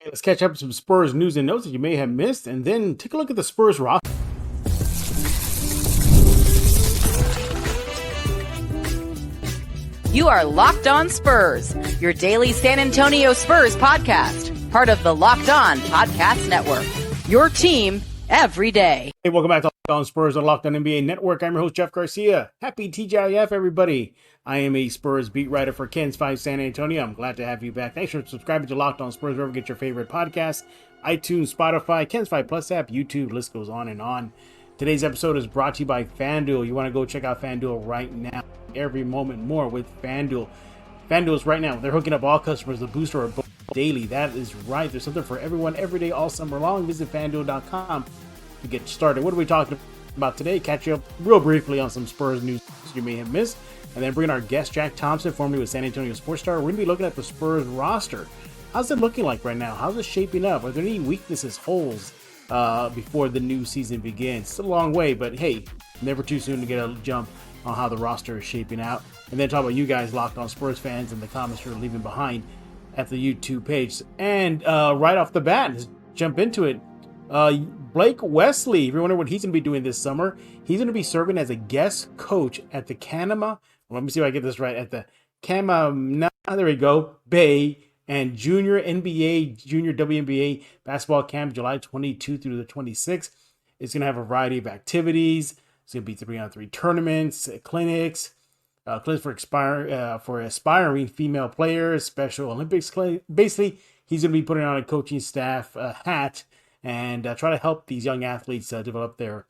Let's catch up with some Spurs news and notes that you may have missed, and then take a look at the Spurs roster. You are Locked On Spurs, your daily San Antonio Spurs podcast, part of the Locked On Podcast Network, your team every day. Hey, welcome back to Locked On Spurs on Locked On NBA Network. I'm your host, Jeff Garcia. Happy TGIF, everybody. I am a Spurs beat writer for Ken's 5 San Antonio. I'm glad to have you back. Thanks for subscribing to Locked On Spurs, wherever you get your favorite podcasts. iTunes, Spotify, Ken's 5 Plus app, YouTube, list goes on and on. Today's episode is brought to you by FanDuel. You want to go check out FanDuel right now. Every moment more with FanDuel. FanDuel is right now. They're hooking up all customers with booster or bonus daily. That is right. There's something for everyone every day, all summer long. Visit FanDuel.com to get started. What are we talking about today? Catch you up real briefly on some Spurs news you may have missed. And then bring in our guest, Jack Thompson, formerly with San Antonio Sports Star. We're going to be looking at the Spurs roster. How's it looking like right now? How's it shaping up? Are there any weaknesses, holes before the new season begins? It's a long way, but hey, never too soon to get a jump on how the roster is shaping out. And then talk about you guys, Locked On Spurs fans, and the comments you're leaving behind at the YouTube page. And right off the bat, let's jump into it. Blake Wesley, if you're wondering what he's going to be doing this summer, he's going to be serving as a guest coach at the let me see if I get this right, at the there we go, Bay and Junior NBA, Junior WNBA basketball camp, July 22 through the 26th. It's going to have a variety of activities. It's going to be 3-on-3 tournaments, clinics for aspiring female players, Special Olympics. Basically, he's going to be putting on a coaching staff hat and try to help these young athletes develop their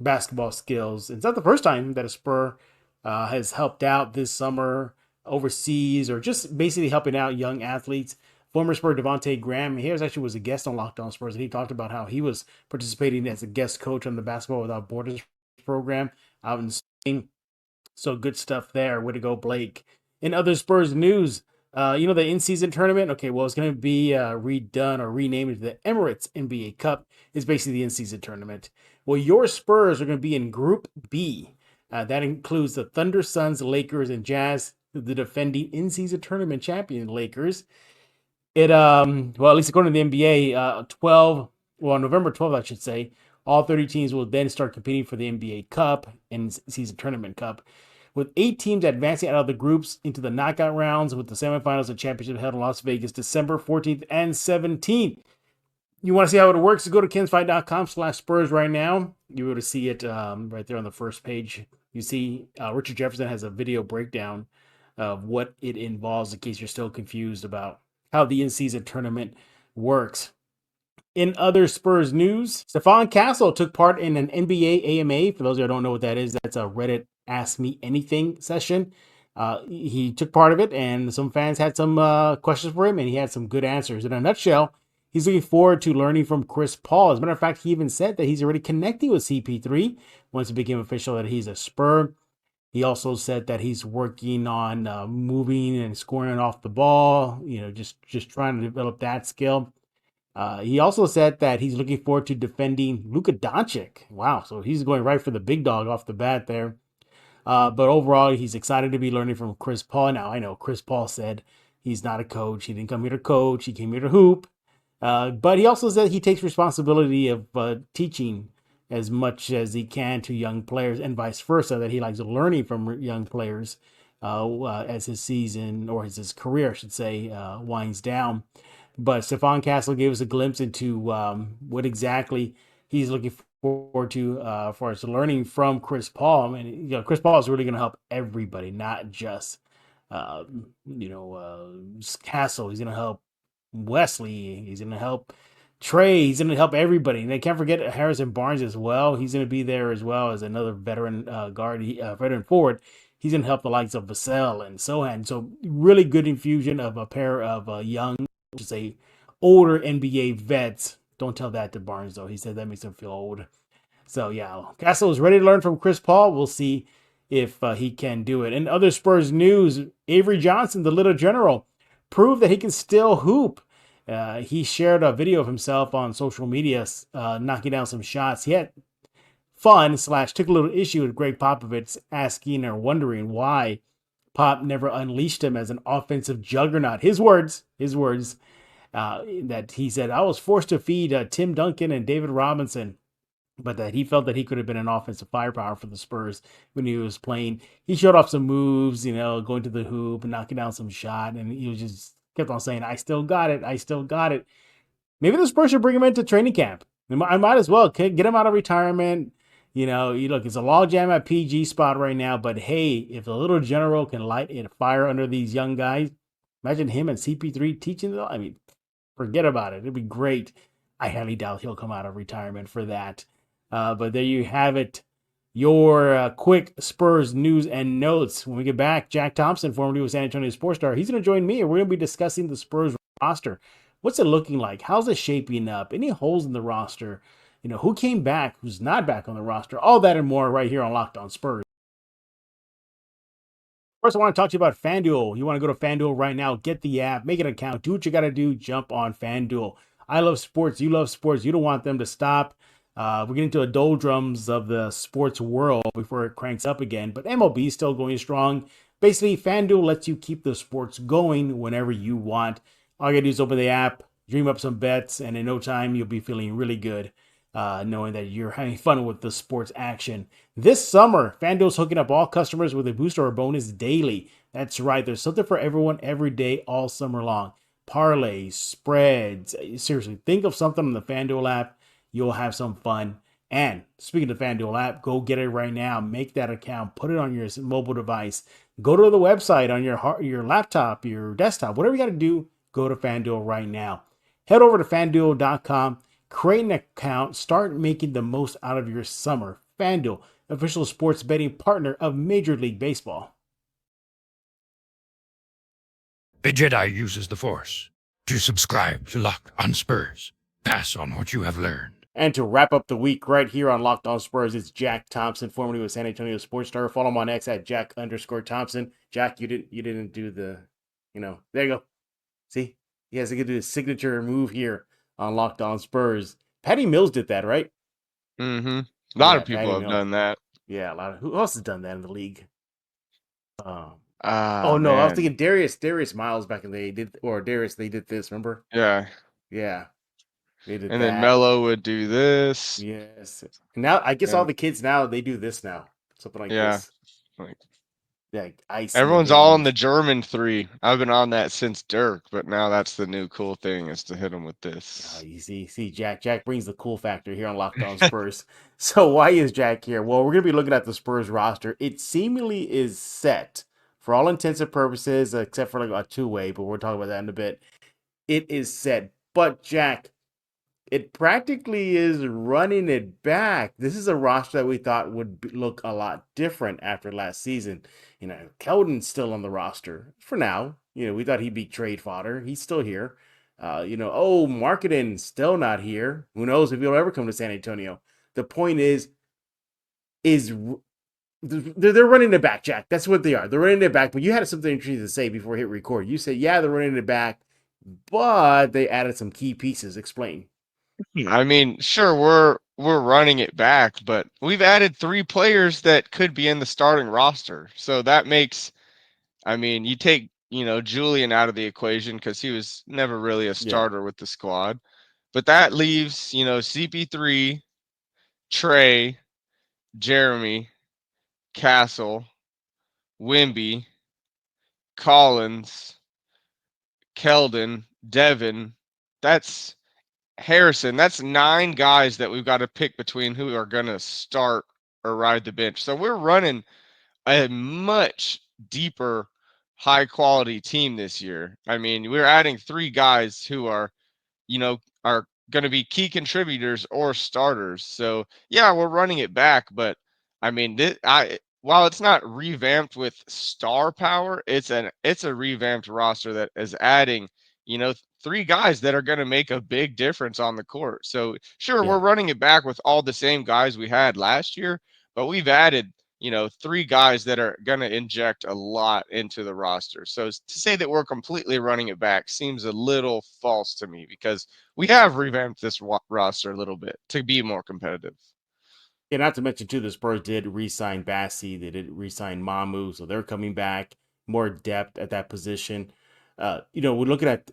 basketball skills. And it's not the first time that a Spur has helped out this summer overseas, or just basically helping out young athletes. Former Spur Devontae Graham, he was a guest on Locked On Spurs, and he talked about how he was participating as a guest coach on the Basketball Without Borders program out in Spain. So good stuff there. Way to go, Blake. In other Spurs news, the in-season tournament, it's going to be redone or renamed the Emirates NBA Cup. It's basically the in-season tournament. Well, your Spurs are going to be in Group B. That includes the Thunder, Suns, Lakers, and Jazz, the defending in-season tournament champion Lakers. At least according to the NBA, November 12th, I should say, all 30 teams will then start competing for the NBA Cup and season tournament cup, with 8 teams advancing out of the groups into the knockout rounds, with the semifinals and championship held in Las Vegas December 14th and 17th. You want to see how it works? Go to kensfight.com/Spurs right now. You're able to see it right there on the first page. You see Richard Jefferson has a video breakdown of what it involves in case you're still confused about how the in-season tournament works. In other Spurs news, Stephon Castle took part in an NBA AMA. For those who don't know what that is, that's a Reddit Ask Me Anything session. He took part of it, and some fans had some questions for him, and he had some good answers. In a nutshell, he's looking forward to learning from Chris Paul. As a matter of fact, he even said that he's already connecting with CP3 once it became official that he's a Spur. He also said that he's working on moving and scoring off the ball, just trying to develop that skill. He also said that he's looking forward to defending Luka Doncic. Wow, so he's going right for the big dog off the bat there. But overall, he's excited to be learning from Chris Paul. Now, I know Chris Paul said he's not a coach. He didn't come here to coach. He came here to hoop. But he also said he takes responsibility of teaching as much as he can to young players and vice versa, that he likes learning from young players as his season, or as his career, I should say, winds down. But Stephon Castle gave us a glimpse into what exactly he's looking forward to for us learning from Chris Paul. I mean, Chris Paul is really going to help everybody, not just Castle. He's going to help Wesley. He's going to help Trey. He's going to help everybody. And they can't forget Harrison Barnes as well. He's going to be there as well as another veteran veteran forward. He's going to help the likes of Vassell and Sohan. So really good infusion of a pair of young, older NBA vets. Don't tell that to Barnes, though. He said that makes him feel old. So, yeah, Castle is ready to learn from Chris Paul. We'll see if he can do it. In other Spurs news, Avery Johnson, the little general, proved that he can still hoop. He shared a video of himself on social media knocking down some shots. He had fun / took a little issue with Greg Popovich asking or wondering why Pop never unleashed him as an offensive juggernaut. His words. that he said, I was forced to feed Tim Duncan and David Robinson, but that he felt that he could have been an offensive firepower for the Spurs when he was playing. He showed off some moves, going to the hoop and knocking down some shot, and he was just kept on saying, I still got it. I still got it. Maybe the Spurs should bring him into training camp. I might as well get him out of retirement. Look, it's a logjam at PG spot right now, but hey, if the little general can light a fire under these young guys, imagine him and CP3 teaching them. I mean, forget about it. It'd be great. I highly doubt he'll come out of retirement for that. But there you have it. Your quick Spurs news and notes. When we get back, Jack Thompson, formerly with San Antonio Sports Star, he's going to join me, and we're going to be discussing the Spurs roster. What's it looking like? How's it shaping up? Any holes in the roster? Who came back? Who's not back on the roster? All that and more right here on Locked On Spurs. First, I want to talk to you about FanDuel. You want to go to FanDuel right now, get the app, make an account, do what you got to do, jump on FanDuel. I love sports. You love sports. You don't want them to stop. We're getting to the doldrums of the sports world before it cranks up again, but MLB is still going strong. Basically, FanDuel lets you keep the sports going whenever you want. All you gotta do is open the app, dream up some bets, and in no time, you'll be feeling really good knowing that you're having fun with the sports action. This summer, FanDuel's hooking up all customers with a booster or bonus daily. That's right. There's something for everyone every day, all summer long. Parlays, spreads. Seriously, think of something on the FanDuel app. You'll have some fun. And speaking of the FanDuel app, go get it right now. Make that account. Put it on your mobile device. Go to the website on your laptop, your desktop, whatever you got to do. Go to FanDuel right now. Head over to FanDuel.com, create an account, start making the most out of your summer. FanDuel, official sports betting partner of Major League Baseball. The Jedi uses the Force. To subscribe to Locked On Spurs, pass on what you have learned. And to wrap up the week right here on Locked On Spurs, it's Jack Thompson, formerly with San Antonio Sports Star. Follow him on X at Jack_Thompson. Jack, you didn't do the, there you go. See, he has to do his signature move here on Locked On Spurs. Patty Mills did that, right? Mm-hmm. A lot of people have done that. Yeah, who else has done that in the league? Man. I was thinking Darius Miles back in the day they did this, remember? Yeah. They did and then Melo would do this. Yes. And now I guess all the kids now they do this now. Something like this. Ice. Everyone's all on the German 3. I've been on that since Dirk, but now that's the new cool thing is to hit them with this. You see, Jack brings the cool factor here on Locked On Spurs. So why is Jack here? Well, we're going to be looking at the Spurs roster. It seemingly is set for all intents and purposes, except for like a two-way, but we'll talk about that in a bit. It is set. But Jack, it practically is running it back. This is a roster that we thought would look a lot different after last season. Keldon's still on the roster for now. We thought he'd be trade fodder. He's still here. Markkanen still not here. Who knows if he'll ever come to San Antonio. The point is they're running it back, Jack. That's what they are. They're running it back. But you had something interesting to say before we hit record. You said, yeah, they're running it back, but they added some key pieces. Explain. I mean, sure, we're running it back, but we've added 3 players that could be in the starting roster. So that makes, you take, Julian out of the equation because he was never really a starter with the squad. But that leaves, CP3, Trey, Jeremy, Castle, Wemby, Collins, Keldon, Devin. That's Harrison. That's 9 guys that we've got to pick between who are going to start or ride the bench. So we're running a much deeper, high-quality team this year. We're adding 3 guys who are going to be key contributors or starters. So, yeah, we're running it back. But, while it's not revamped with star power, it's a revamped roster that is adding, 3 guys that are going to make a big difference on the court. So sure, we're running it back with all the same guys we had last year, but we've added, 3 guys that are going to inject a lot into the roster. So to say that we're completely running it back seems a little false to me because we have revamped this roster a little bit to be more competitive. Yeah, not to mention too, the Spurs did re-sign Bassey. They did re-sign Mamu, so they're coming back, more depth at that position. We're looking at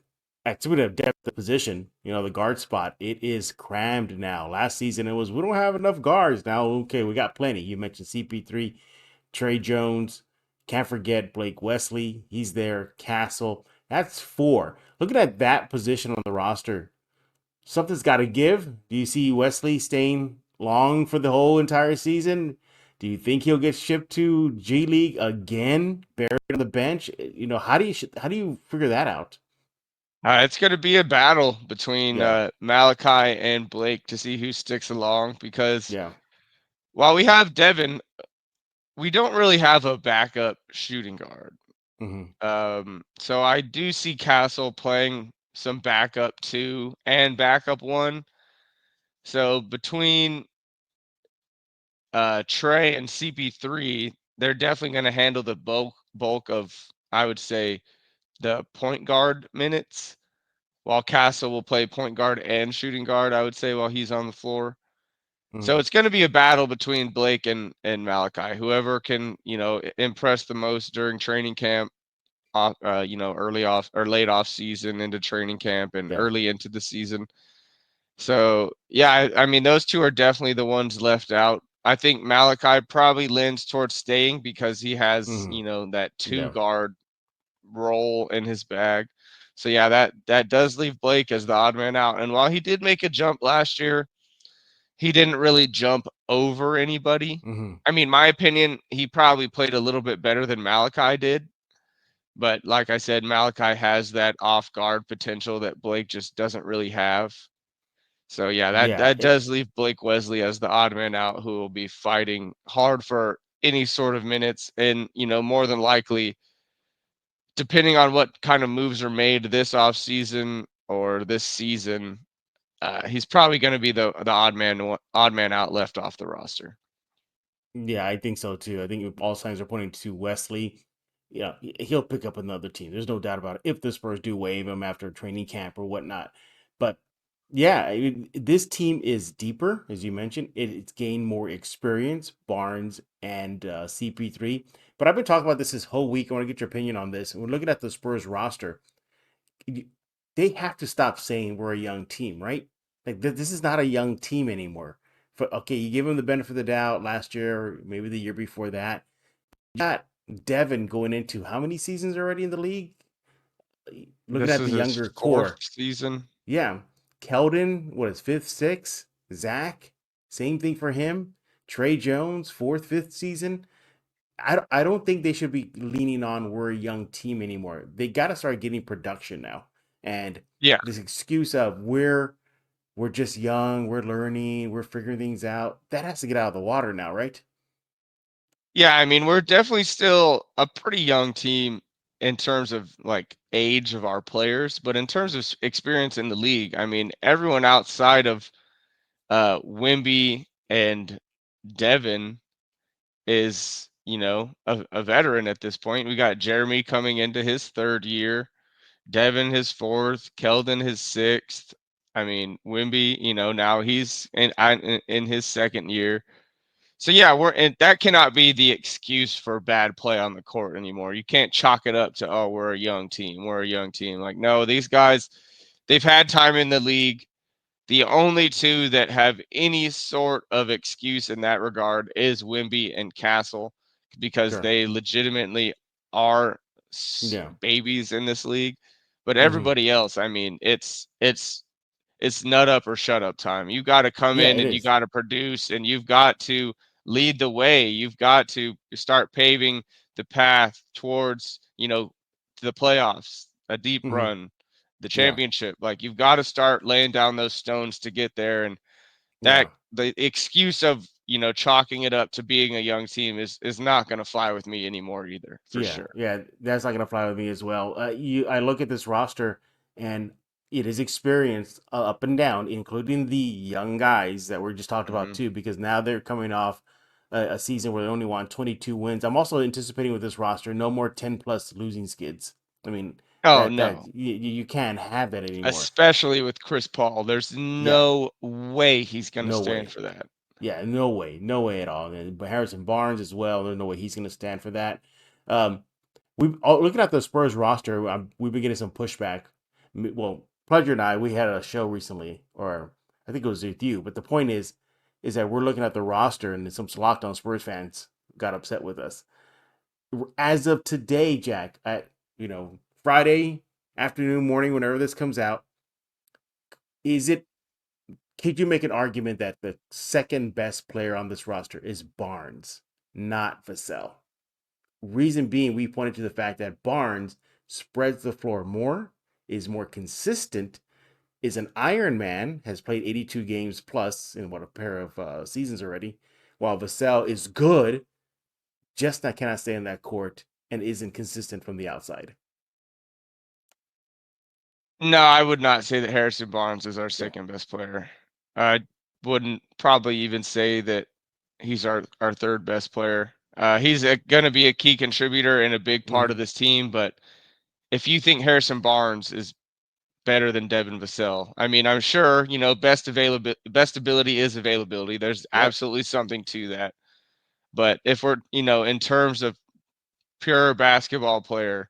Speaking of depth of position, the guard spot, it is crammed now. Last season it was we don't have enough guards. Now, okay, we got plenty. You mentioned CP3, Trey Jones, can't forget Blake Wesley. He's there. Castle. That's four. Looking at that position on the roster, something's got to give. Do you see Wesley staying long for the whole entire season? Do you think he'll get shipped to G League again, buried on the bench? How do you figure that out? It's going to be a battle between Yeah. Malachi and Blake to see who sticks along because Yeah. while we have Devin, we don't really have a backup shooting guard. Hmm. So I do see Castle playing some backup 2 and backup 1. So between Trey and CP3, they're definitely going to handle the bulk of, I would say, the point guard minutes, while Castle will play point guard and shooting guard, I would say, while he's on the floor. Hmm. So it's going to be a battle between Blake and Malachi. Whoever can, impress the most during training camp, early off or late off season into training camp and Yeah. early into the season. So yeah, I mean those two are definitely the ones left out. I think Malachi probably lends towards staying because he has, Hmm. that two Yeah. guard role in his bag. So yeah, that does leave Blake as the odd man out. And while he did make a jump last year, he didn't really jump over anybody. Hmm. I mean, my opinion, he probably played a little bit better than Malachi did. But like I said, Malachi has that off guard potential that Blake just doesn't really have. So yeah, that Yeah. that does leave Blake Wesley as the odd man out who will be fighting hard for any sort of minutes and, more than likely depending on what kind of moves are made this offseason or this season, he's probably going to be the odd man out left off the roster. Yeah, I think so too. I think if all signs are pointing to Wesley. Yeah, he'll pick up another team. There's no doubt about it. If the Spurs do waive him after training camp or whatnot, but yeah, this team is deeper, as you mentioned. It's gained more experience, Barnes and CP3. But I've been talking about this whole week. I want to get your opinion on this. We're looking at the Spurs roster. you- they have to stop saying we're a young team, right? Like this is not a young team anymore. Okay, you give them the benefit of the doubt last year, or maybe the year before that. You got Devin going into how many seasons already in the league? Looking This at the is his younger fourth core, season. yeah. Keldon, what is fifth, sixth? Zach, same thing for him. Trey Jones, fourth, fifth season. I don't think they should be leaning on we're a young team anymore. They got to start getting production now. And Yeah. this excuse of we're just young, we're learning, we're figuring things out, that has to get out of the water now, right? Yeah, I mean, we're definitely still a pretty young team in terms of like age of our players, but in terms of experience in the league, I mean, everyone outside of Wemby and Devin is, a veteran at this point. We got Jeremy coming into his third year, Devin his fourth, Keldon his sixth. I mean, Wemby, now he's in his second year. So yeah, and that cannot be the excuse for bad play on the court anymore. You can't chalk it up to, oh, we're a young team. We're a young team. Like, no, these guys, they've had time in the league. The only two that have any sort of excuse in that regard is Wimby and Castle because Sure. they legitimately are Yeah. babies in this league. But Hmm. everybody else, I mean, it's nut up or shut up time. You got to come Yeah, in it and you is. got to produce and you've got to lead the way. You've got to start paving the path towards, the playoffs, a deep Hmm. run, the Yeah. championship. Like you've got to start laying down those stones to get there. And that Yeah. the excuse of, chalking it up to being a young team is not going to fly with me anymore either, for Yeah, sure. yeah, that's not gonna fly with me as well. I look at this roster, and it is experienced up and down, including the young guys that we just talked about Hmm. too, because now they're coming off a season where they only won 22 wins. I'm also anticipating with this roster no more 10 plus losing skids. I mean Oh that no. you can't have that anymore. Especially with Chris Paul. There's Yeah, no way he's going to no stand way. for that. Yeah, no way at all. And but Harrison Barnes as well. There's no way he's gonna stand for that. Um, looking at the Spurs roster. We've been getting some pushback. Well, Pleasure and I, we had a show recently, or I think it was with you. But the point is that we're looking at the roster, and some Locked On Spurs fans got upset with us. As of today, Jack, at Friday afternoon, morning, whenever this comes out, is it? Could you make an argument that the second best player on this roster is Barnes, not Vassell? Reason being, we pointed to the fact that Barnes spreads the floor more, is more consistent, is an Iron Man, has played 82 games plus in a pair of seasons already, while Vassell is good, just not cannot stay in that court and isn't consistent from the outside. No, I would not say that Harrison Barnes is our Yeah. second best player. I wouldn't probably even say that he's our third best player. He's going to be a key contributor and a big part of this team, but if you think Harrison Barnes is better than Devin Vassell, I mean, I'm sure, best ability is availability. There's Yep. absolutely something to that. But if we're, in terms of pure basketball player,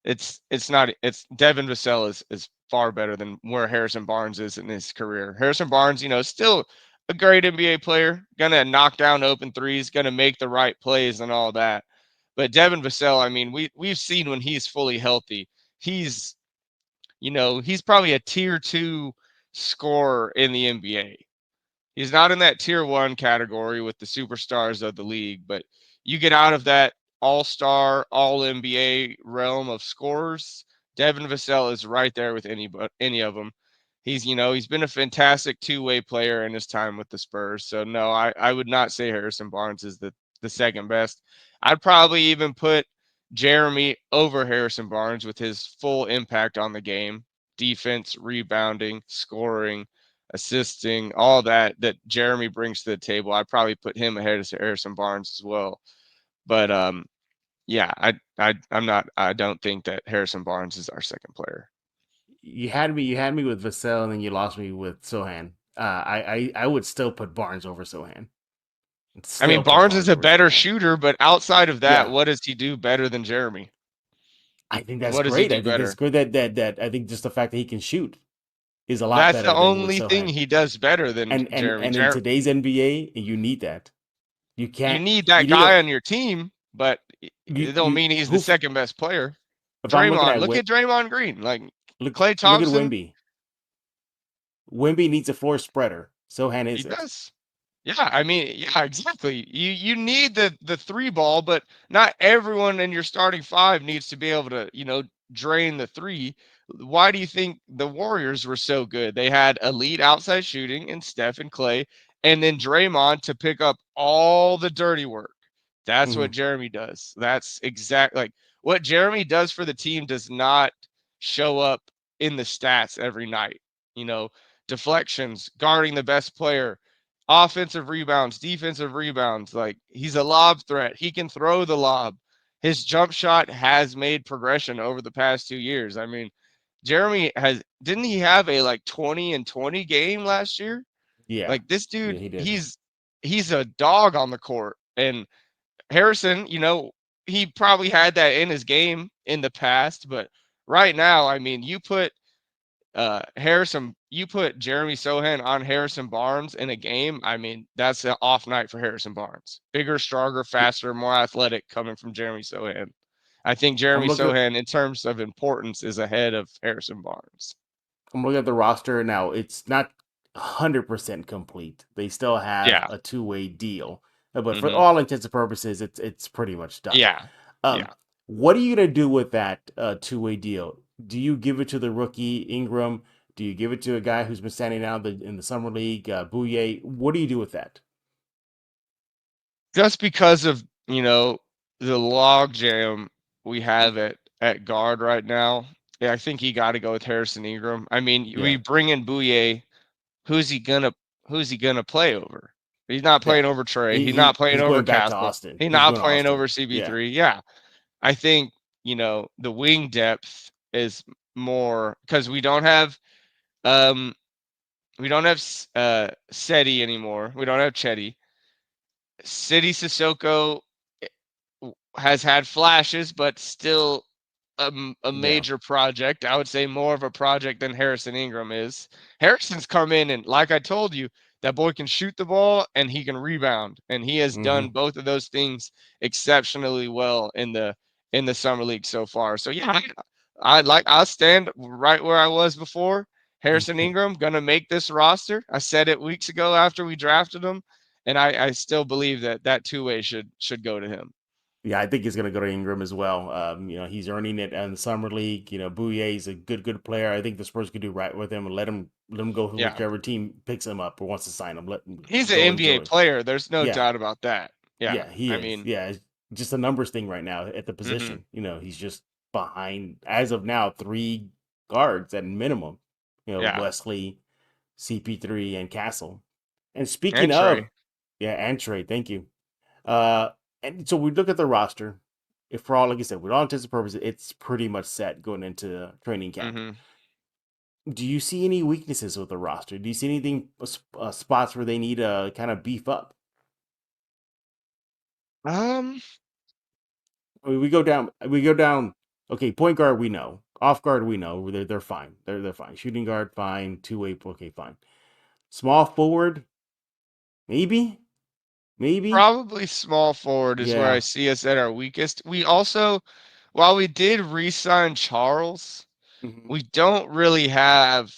it's not. It's Devin Vassell is far better than where Harrison Barnes is in his career. Harrison Barnes, still a great NBA player, gonna knock down open threes, gonna make the right plays and all that. But Devin Vassell, I mean, we've seen when he's fully healthy, he's he's probably a tier 2 scorer in the NBA. He's not in that tier 1 category with the superstars of the league, but you get out of that all-star, all-NBA realm of scorers, Devin Vassell is right there with any of them. He's been a fantastic two-way player in his time with the Spurs. So no, I would not say Harrison Barnes is the second best. I'd probably even put Jeremy over Harrison Barnes with his full impact on the game, defense, rebounding, scoring, assisting, all that Jeremy brings to the table. I'd probably put him ahead of Harrison Barnes as well. But yeah, I don't think that Harrison Barnes is our second player. You had me with Vassell, and then you lost me with Sohan. I would still put Barnes over Sohan. I mean, Still put Barnes Barnes is a over better Sohan. shooter, but outside of that, Yeah, what does he do better than Jeremy? I think that's What does he great. I do think that's better? good that I think just the fact that he can shoot is a lot That's the better than with only thing Sohan. he does better than Jeremy. And in today's NBA, you need that. You You can't. need You that need a guy on your team, but you it don't you mean he's the who. second best player. If I'm looking Draymond, at look at Draymond Green, like Klay look at Thompson, Wemby. Wemby needs a floor spreader. Sohan he isn't. does. Yeah, I mean, yeah, exactly. You need the three ball, but not everyone in your starting five needs to be able to, drain the three. Why do you think the Warriors were so good? They had elite outside shooting in Steph and Clay, and then Draymond to pick up all the dirty work. That's what Mm-hmm. Jeremy does. That's like what Jeremy does for the team does not show up in the stats every night. You know, deflections, guarding the best player, offensive rebounds, defensive rebounds. Like he's a lob threat. He can throw the lob. His jump shot has made progression over the past 2 years. I mean, Jeremy didn't he have a like 20 and 20 game last year? Yeah, Like this yeah, dude, he did. he's a dog on the court. And Harrison, he probably had that in his game in the past, but right now, I mean, you put Jeremy Sohan on Harrison Barnes in a game. I mean, that's an off night for Harrison Barnes. Bigger, stronger, faster, more athletic coming from Jeremy Sohan. I think I'm Jeremy looking. Sohan, in terms of importance, is ahead of Harrison Barnes. I'm looking at the roster now. It's not 100% complete. They still have Yeah. a two-way deal, but for hmm all intents and purposes, it's pretty much done. Yeah. Um, Yeah. what are you gonna do with that two-way deal? Do you give it to the rookie Ingram? Do you give it to a guy who's been standing out in the summer league, Bouye? What do you do with that? Just because of, the log jam we have at guard right now, yeah, I think you got to go with Harrison Ingram. I mean, we Yeah, bring in Bouye. Who's he gonna who's he gonna play over? He's not yeah. playing over Trey. He, He's not he playing he's over going back to Castle. Austin. He's He's not going to playing Austin. over Yeah. CB3. Yeah. I think, the wing depth is more because um we don't have Seti anymore. We don't have Chetty. City Sissoko has had flashes, but still a Yeah. major project. I would say more of a project than Harrison Ingram is. Harrison's come in and, like I told you, that boy can shoot the ball and he can rebound, and he has Mm-hmm. done both of those things exceptionally well in the summer league so far. So yeah, I'll stand right where I was before. Harrison Ingram gonna make this roster. I said it weeks ago after we drafted him, and I still believe that two-way should go to him. Yeah, I think he's going to go to Ingram as well. He's earning it in the summer league. Bouye is a good player. I think the Spurs could do right with him and let him go to Yeah, whichever team picks him up or wants to sign him. Let him he's an go NBA enjoy. player. There's no Yeah, doubt about that. Yeah, yeah, he I is. mean, Yeah, it's just a numbers thing right now at the mhm, position. He's just behind as of now 3 guards at minimum. yeah, Wesley, CP3, and Castle. And speaking and of, Trey. yeah, and Trey, thank you. Uh, and so we look at the roster. If for all, like you said, with all intents and purposes, it's pretty much set going into training camp. Hmm. Do you see any weaknesses with the roster? Do you see anything spots where they need to kind of beef up? Um, I mean, we go down. We go down. Okay, point guard we know. Off guard we know. They're fine. They're fine. Shooting guard fine. 2-way okay fine. Small forward maybe maybe Probably small forward is where I yeah. see us at our weakest. We also, while we did re-sign Charles, Hmm. we don't really have.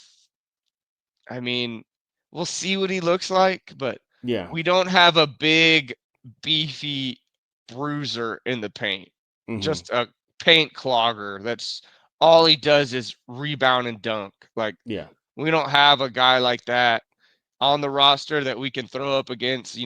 I mean, we'll see what he looks like, but Yeah. we don't have a big, beefy bruiser in the paint. Hmm. Just a paint clogger. That's all he does is rebound and dunk. Like, Yeah. we don't have a guy like that on the roster that we can throw up against,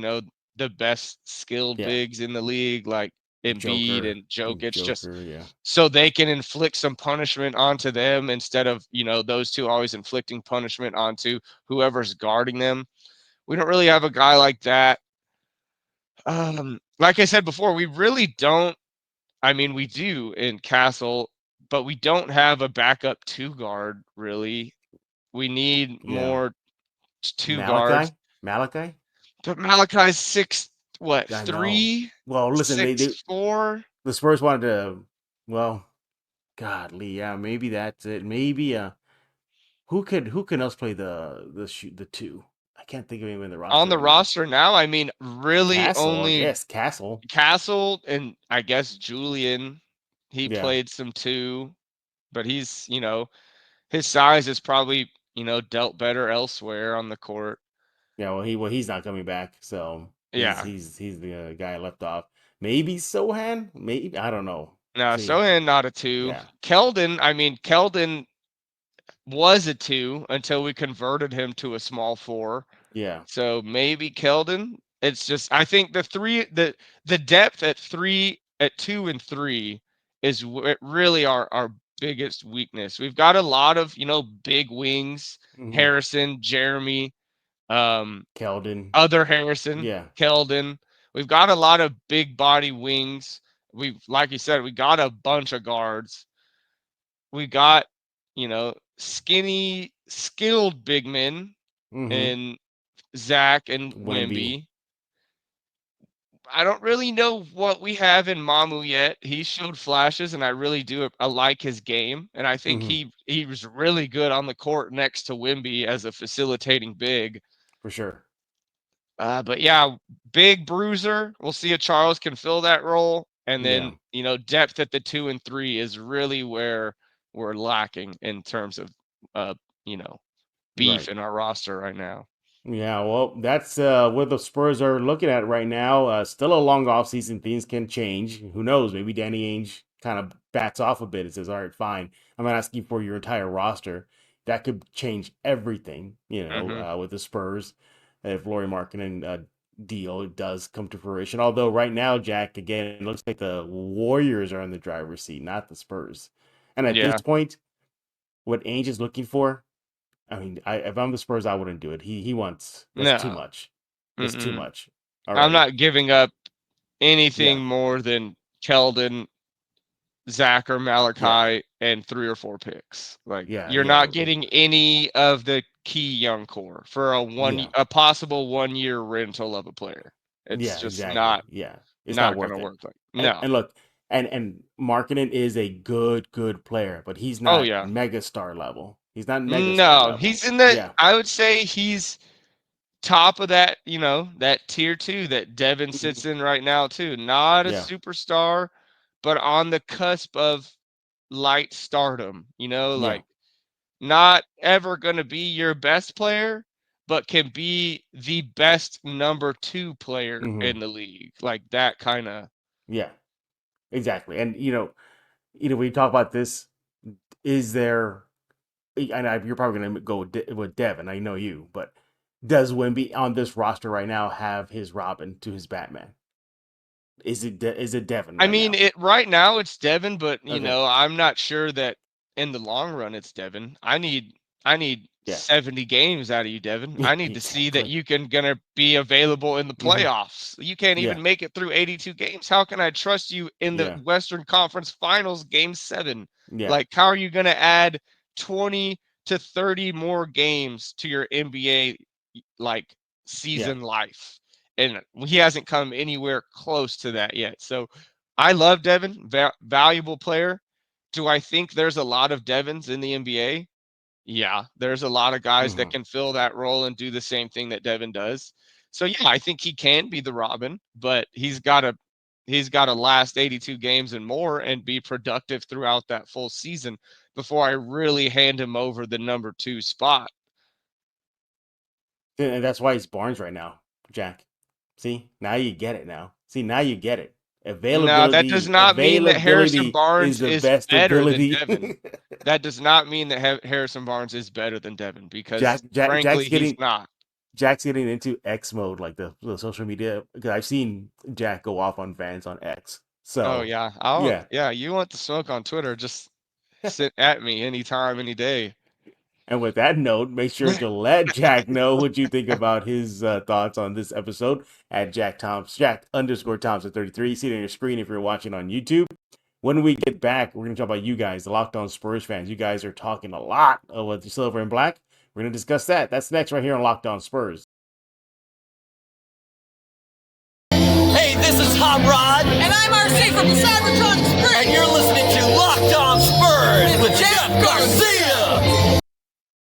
the best skilled Yeah. bigs in the league, like Embiid Joker. and Jokic, just Joker. Yeah. so they can inflict some punishment onto them instead of, those two always inflicting punishment onto whoever's guarding them. We don't really have a guy like that. Like I said before, we really don't. I mean, we do in Castle, but we don't have a backup two guard, really. We need Yeah. more two guards. Malachi. But Malachi's six, what, I know. three, Well, listen, six, four? the Spurs wanted to. Well, godly, yeah, maybe that's it. Maybe who can else play the two? I can't think of anyone in the On roster the right now. roster now, I mean, really Castle, I only guess. Castle. Castle and I guess Julian. He Yeah. played some too, but his size is probably, dealt better elsewhere on the court. Yeah, he's not coming back, so he's Yeah. he's he's the guy left off. Maybe Sohan, maybe I don't know. No, See, Sohan not a two. yeah, Keldon was a two until we converted him to a small four. yeah, So maybe Keldon. It's just I think the depth at three, at two and three is really our biggest weakness. We've got a lot of big wings, hmm Harrison, Jeremy, um, Keldon, other Harrison, yeah, Keldon. We've got a lot of big body wings. We've, like you said, we got a bunch of guards. We got skinny, skilled big men mm-hmm. and Zach and Wemby, Wemby. I don't really know what we have in Mamu yet. He showed flashes, and I really do. I like his game, and I think hmm he was really good on the court next to Wemby as a facilitating big. for sure. But yeah, big bruiser. We'll see if Charles can fill that role, and Yeah, then depth at the two and three is really where we're lacking in terms of uh you know beef right. in our roster right now. Yeah, well, that's what the Spurs are looking at right now. Still a long offseason. Things can change. Who knows? Maybe Danny Ainge kind of backs off a bit and says, all right, fine. I'm not asking for your entire roster. That could change everything, Hmm. with the Spurs if Lauri Markkanen deal does come to fruition. Although right now, Jack, again, it looks like the Warriors are in the driver's seat, not the Spurs. And at this Yeah, point, what Ainge is looking for, I mean, if I'm the Spurs, I wouldn't do it. He wants that's too no, much. That's too mm-mm. much I'm already. not giving up Yeah, anything more than Keldon, Zach, or yeah, Malachi, and 3 or 4 picks. Like, yeah, you're yeah, not getting any of the key young core for yeah, a possible 1 year rental of a player. It's yeah. just Exactly. not Yeah, it's not not gonna worth it. work. Like, And, no. and look, And Markkanen is a good player, but he's Oh not yeah. megastar level. He's not megastar No, level. he's in the. Yeah. I would say he's top of that. That tier 2 that Devin sits in right now too. Not a Yeah. superstar, but on the cusp of light stardom. Yeah. Like not ever going to be your best player, but can be the best number 2 player in the league. Like that kind of. Yeah. Exactly. And when you talk about this, is there? I know you're probably going to go with Devin. I know you, but does Wemby on this roster right now have his Robin to his Batman? Is it Devin I right mean, now? it right now it's Devin, but Okay. I'm not sure that in the long run it's Devin. I need Yeah. 70 games out of you, Devin. I need to see that Exactly. you gonna be available in the playoffs. You can't Yeah. even make it through 82 games. How can I trust you in the Yeah. Western Conference Finals game 7? Yeah. Like how are you gonna add 20 to 30 more games to your NBA like Yeah. season life? And he hasn't come anywhere close to that yet. So I love Devin, valuable player. Do I think there's a lot of Devins in the NBA? Yeah, there's a lot of guys that Mm-hmm. can fill that role and do the same thing that Devin does. So yeah, I think he can be the Robin, but he's got to last 82 games and more and be productive throughout that full season before I really hand him over the number 2 spot. And that's why he's Barnes right now, Jack. See, now you get it now. See, now you get it. No, that does Availability, not mean that Harrison availability is Barnes the is best better than ability. Devin. That does not mean that Harrison Barnes is better than Devin because, Jack's frankly, he's getting not. into X mode, like the social media. Because I've seen Jack go off on fans on X. Oh So yeah, yeah. yeah. You want the smoke on Twitter? Just sit at me anytime, any day. And with that note, make sure to let Jack know what you think about his thoughts on this episode at Jack_Thompson 33. See it on your screen if you're watching on YouTube. When we get back, we're going to talk about you guys, the Locked On Spurs fans. You guys are talking a lot with the silver and black. We're going to discuss that. That's next right here on Locked On Spurs. Hey, this is Hot Rod. And I'm RC from the San Antonio Spurs. And you're listening to Locked On Spurs with Jeff Garcia.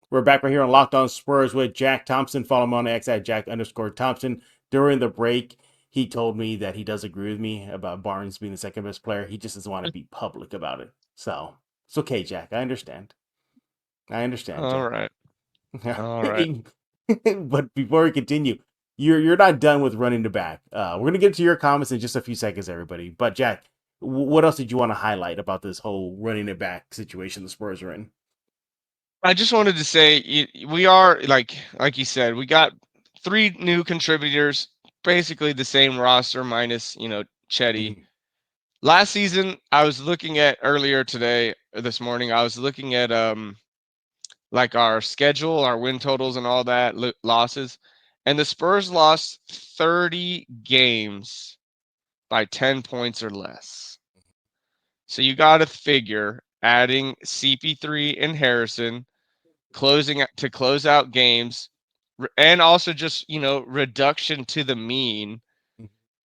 We're back right here on Locked On Spurs with Jack Thompson. Follow him on X at Jack_Thompson. During the break, he told me that he does agree with me about Barnes being the second best player. He just doesn't want to be public about it. So it's okay, Jack. I understand. All Jack. right. All right. But before we continue, you're not done with running the back. We're gonna get to your comments in just a few seconds, everybody. But Jack, what else did you want to highlight about this whole running it back situation the Spurs are in? I just wanted to say we are like you said, we got 3 new contributors, basically the same roster minus Chetty. Mhm. Last season, I was looking at earlier today or this morning. I was looking at like our schedule, our win totals, and all that losses, and the Spurs lost 30 games by 10 points or less. So you got to figure adding CP3 and Harrison to close out games, and also just reduction to the mean.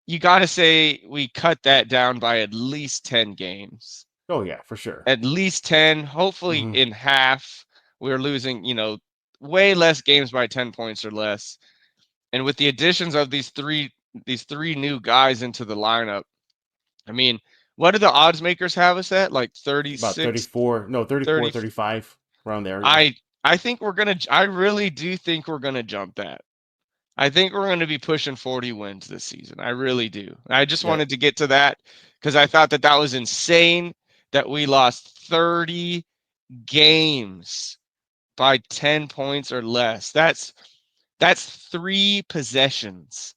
You got to say we cut that down by at least 10 games. Oh yeah, for sure. At least 10, hopefully in half. We're losing, way less games by 10 points or less. And with the additions of these three new guys into the lineup, I mean, what do the odds makers have us at? Like 36, About 34, no, 34, 30. 35, around there. Yeah. I really do think we're going to jump that. I think we're going to be pushing 40 wins this season. I really do. I just wanted to get to that because I thought that was insane that we lost 30 games by 10 points or less. That's 3 possessions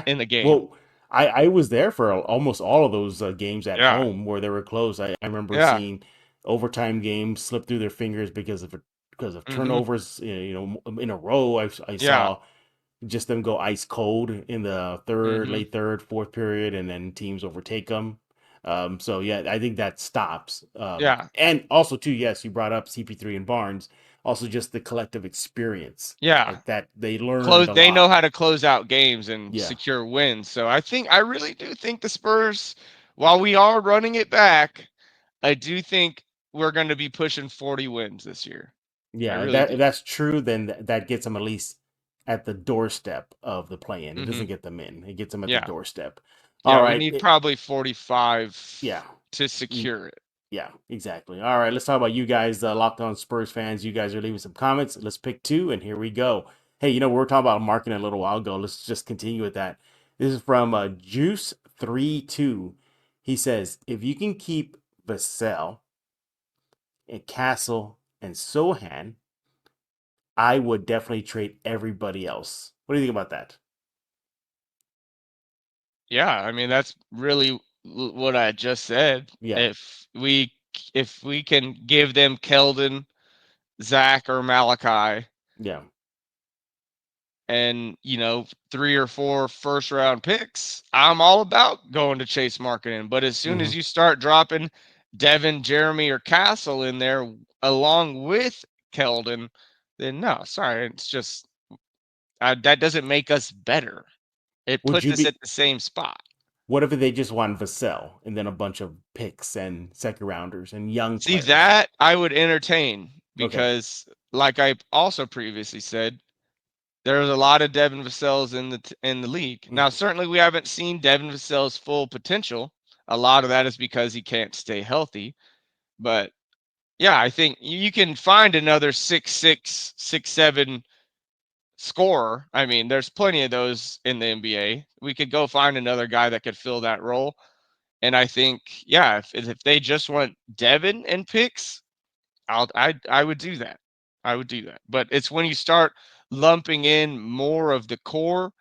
in the game. Well, I was there for almost all of those games at Yeah. home where they were close. I remember Yeah. seeing overtime games slip through their fingers because of turnovers. In a row. I saw just them go ice cold in the late third, fourth period, and then teams overtake them. So yeah, I think that stops. Yeah. And also too, yes, you brought up CP3 and Barnes. Also, just the collective experience. Yeah. Like that they learned. They know how to close out games and Yeah. secure wins. So I really do think the Spurs while we are running it back, I do think we're going to be pushing 40 wins this year. Yeah, really if do. that's true, then that gets them at least at the doorstep of the play-in. It Mm-hmm. doesn't get them in; it gets them at the Yeah. doorstep. All Yeah, we right, need probably 45 yeah, to secure it. yeah, exactly. All right, let's talk about you guys, Locked On Spurs fans. You guys are leaving some comments. Let's pick two, and here we go. Hey, we were talking about Markkanen a little while ago. Let's just continue with that. This is from Juice32. He says, if you can keep Vassell and Castle and Sohan, I would definitely trade everybody else. What do you think about that? Yeah, I mean that's really what I just said. Yeah, If we can give them Keldon, Zach, or Malachi, yeah. and 3 or 4 first round picks, I'm all about going to Chase Markkanen. But as soon hmm as you start dropping Devin, Jeremy, or Castle in there along with Keldon, then no, sorry, it's just that doesn't make us better. It Would puts you us at be? the same spot. What if they just want Vassell and then a bunch of picks and second rounders and young See, players? that I would entertain Okay. because, like I also previously said, there's a lot of Devin Vassells in the league. Now, Mhm. certainly we haven't seen Devin Vassell's full potential. A lot of that is because he can't stay healthy. But yeah, I think you can find another 6'6", 6'7" scorer. I mean, there's plenty of those in the NBA. We could go find another guy that could fill that role. And I think, yeah, if they just want Devin and picks, I would do that. I would do that. But it's when you start lumping in more of the core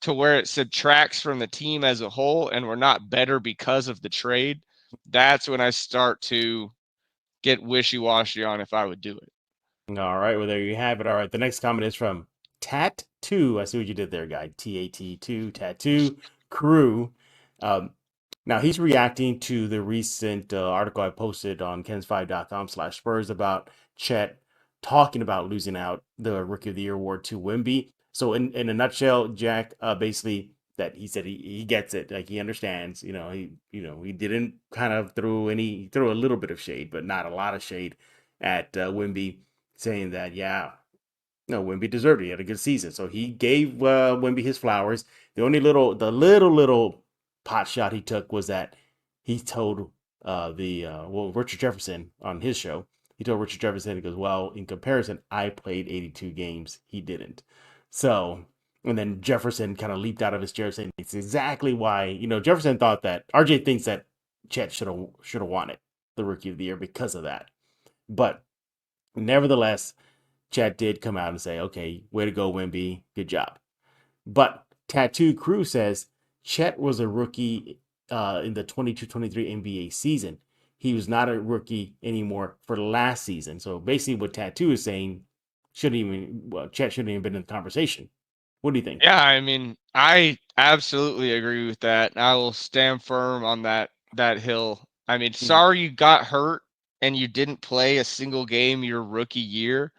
to where it subtracts from the team as a whole and we're not better because of the trade, that's when I start to get wishy-washy on if I would do it. All right. Well, there you have it. All right. The next comment is from Tat2. I see what you did there, guy. TAT2, Tattoo Crew. Um, Now he's reacting to the recent article I posted on kens5.com/Spurs about Chet talking about losing out the Rookie of the Year award to Wemby. So in a nutshell, Jack, basically that he said he gets it, like he understands. He didn't kind of he threw a little bit of shade, but not a lot of shade at Wemby, saying that no, Wemby deserved it. He had a good season, so he gave Wemby his flowers. The little pot shot he took was that he told Richard Jefferson on his show. He told Richard Jefferson, he goes, well, in comparison, I played 82 games. He didn't. So, and then Jefferson kind of leaped out of his chair saying it's exactly why, Jefferson thought that RJ thinks that Chet should have won it, the Rookie of the Year, because of that. But nevertheless, Chet did come out and say, okay, way to go, Wemby. Good job. But Tattoo Crew says Chet was a rookie in the 22-23 NBA season. He was not a rookie anymore for last season. So basically what Tattoo is saying, Chet shouldn't even been in the conversation. What do you think? Yeah, I mean, I absolutely agree with that. I will stand firm on that hill. I mean, Mhm. sorry you got hurt and you didn't play a single game your rookie year,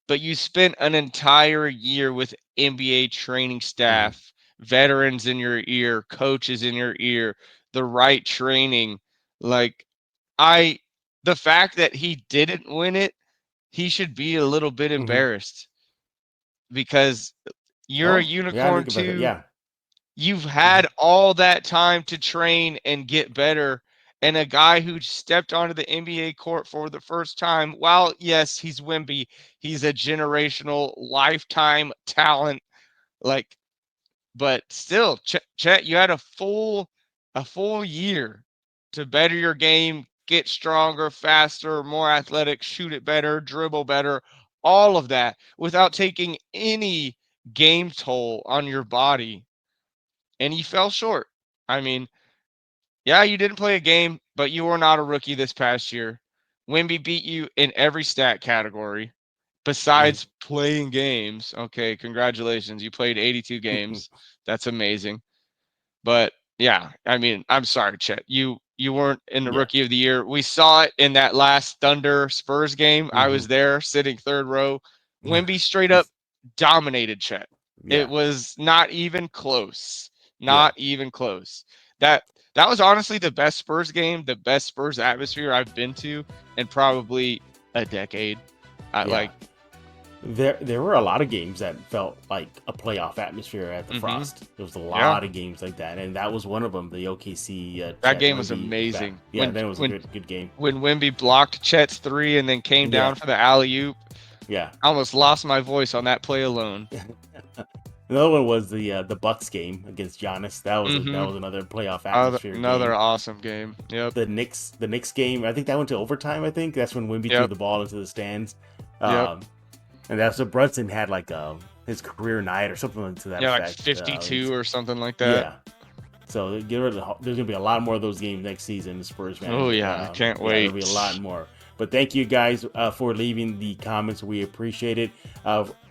but you spent an entire year with NBA training Mhm. staff, veterans in your ear, coaches in your ear, the right training. Like I the fact that he didn't win it, he should be a little bit Mhm. embarrassed because you're a Oh, yeah, I unicorn think about that. too. Yeah. You've Mhm. had all that time to train and get better. And a guy who stepped onto the NBA court for the first time, while yes, he's Wemby, he's a generational lifetime talent. Like, but still, Chet, you had a full year to better your game, get stronger, faster, more athletic, shoot it better, dribble better, all of that without taking any game toll on your body, and he fell short. I mean, yeah, you didn't play a game, but you were not a rookie this past year. Wemby beat you in every stat category Mhm. besides playing games. Okay, congratulations. You played 82 games. That's amazing. But yeah, I mean, I'm sorry, Chet. You weren't in the Yeah. rookie of the year. We saw it in that last Thunder Spurs game. I was Mhm. there sitting third row. Wemby straight up dominated Chet. It Yeah. was not even close. Yeah. Not even close. that was honestly the best Spurs game, the best Spurs atmosphere I've been to in probably a decade. Like there were a lot of games that felt like a playoff atmosphere at the Frost. There was a lot of games like that, and that was one of them. The OKC that game was amazing. Then it was a good game. When Wemby blocked Chet's 3 and then came down for the alley-oop. Yeah, I almost lost my voice on that play alone. Another one was the Bucks game against Giannis. That was another playoff atmosphere. Another awesome game. Yep. The Knicks game. I think that went to overtime. I think that's when Wemby threw the ball into the stands. And that's what Brunson had like his career night or something to that effect. Like 52 or something like that. Yeah. So there's gonna be a lot more of those games next season. The Spurs, man. Oh yeah, I can't wait. There'll be a lot more. But thank you guys for leaving the comments. We appreciate it.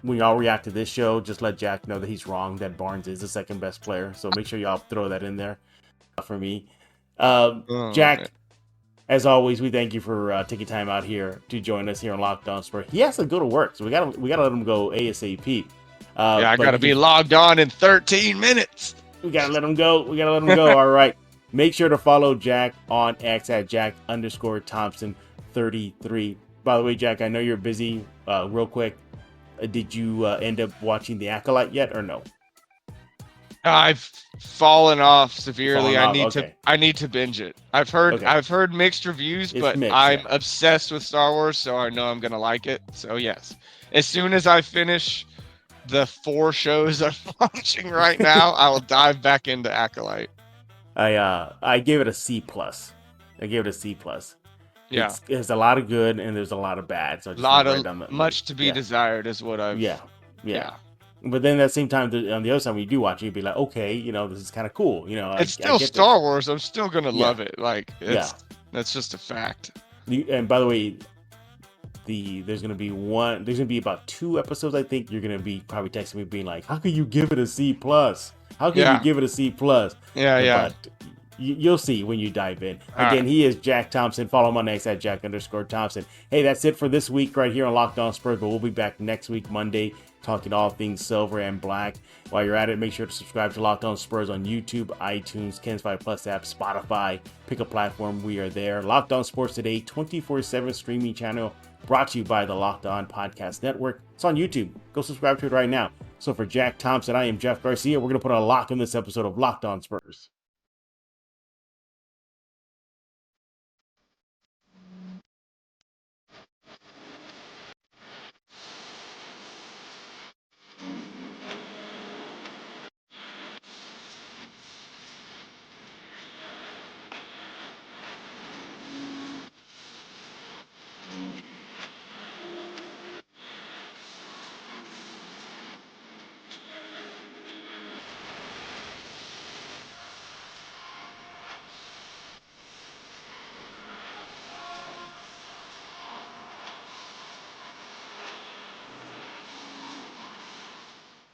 When y'all react to this show, just let Jack know that he's wrong, that Barnes is the second best player. So make sure y'all throw that in there for me. Jack, as always, we thank you for taking time out here to join us here on Locked On Spurs. He has to go to work, so we gotta let him go ASAP. I gotta be logged on in 13 minutes. We gotta let him go. All right. Make sure to follow Jack on X at Jack_Thompson33. By the way, Jack, I know you're busy. Real quick, did you end up watching The Acolyte yet or no? I've fallen off severely. I need to binge it. I've heard mixed reviews, but I'm obsessed with Star Wars, so I know I'm gonna like it. So yes, as soon as I finish the 4 shows I'm watching right now, I will dive back into Acolyte. I gave it a C+. Yeah, there's a lot of good and there's a lot of bad. So much to be desired is what I've. Yeah. But then at the same time, on the other side, when you do watch it, you'd be like, okay, this is kind of cool. It's still Star Wars. I'm still gonna love it. Like, that's just a fact. And by the way, there's gonna be about 2 episodes. I think you're gonna be probably texting me, being like, how can you give it a C+? How can you give it a C+? Yeah. But you'll see when you dive in. Again, he is Jack Thompson. Follow him on X at Jack_Thompson. Hey, that's it for this week right here on Locked On Spurs, but we'll be back next week, Monday, talking all things silver and black. While you're at it, make sure to subscribe to Locked On Spurs on YouTube, iTunes, Kens 5 Plus app, Spotify. Pick a platform. We are there. Locked On Sports Today, 24/7 streaming channel, brought to you by the Locked On Podcast Network. It's on YouTube. Go subscribe to it right now. So for Jack Thompson, I am Jeff Garcia. We're going to put a lock on this episode of Locked On Spurs.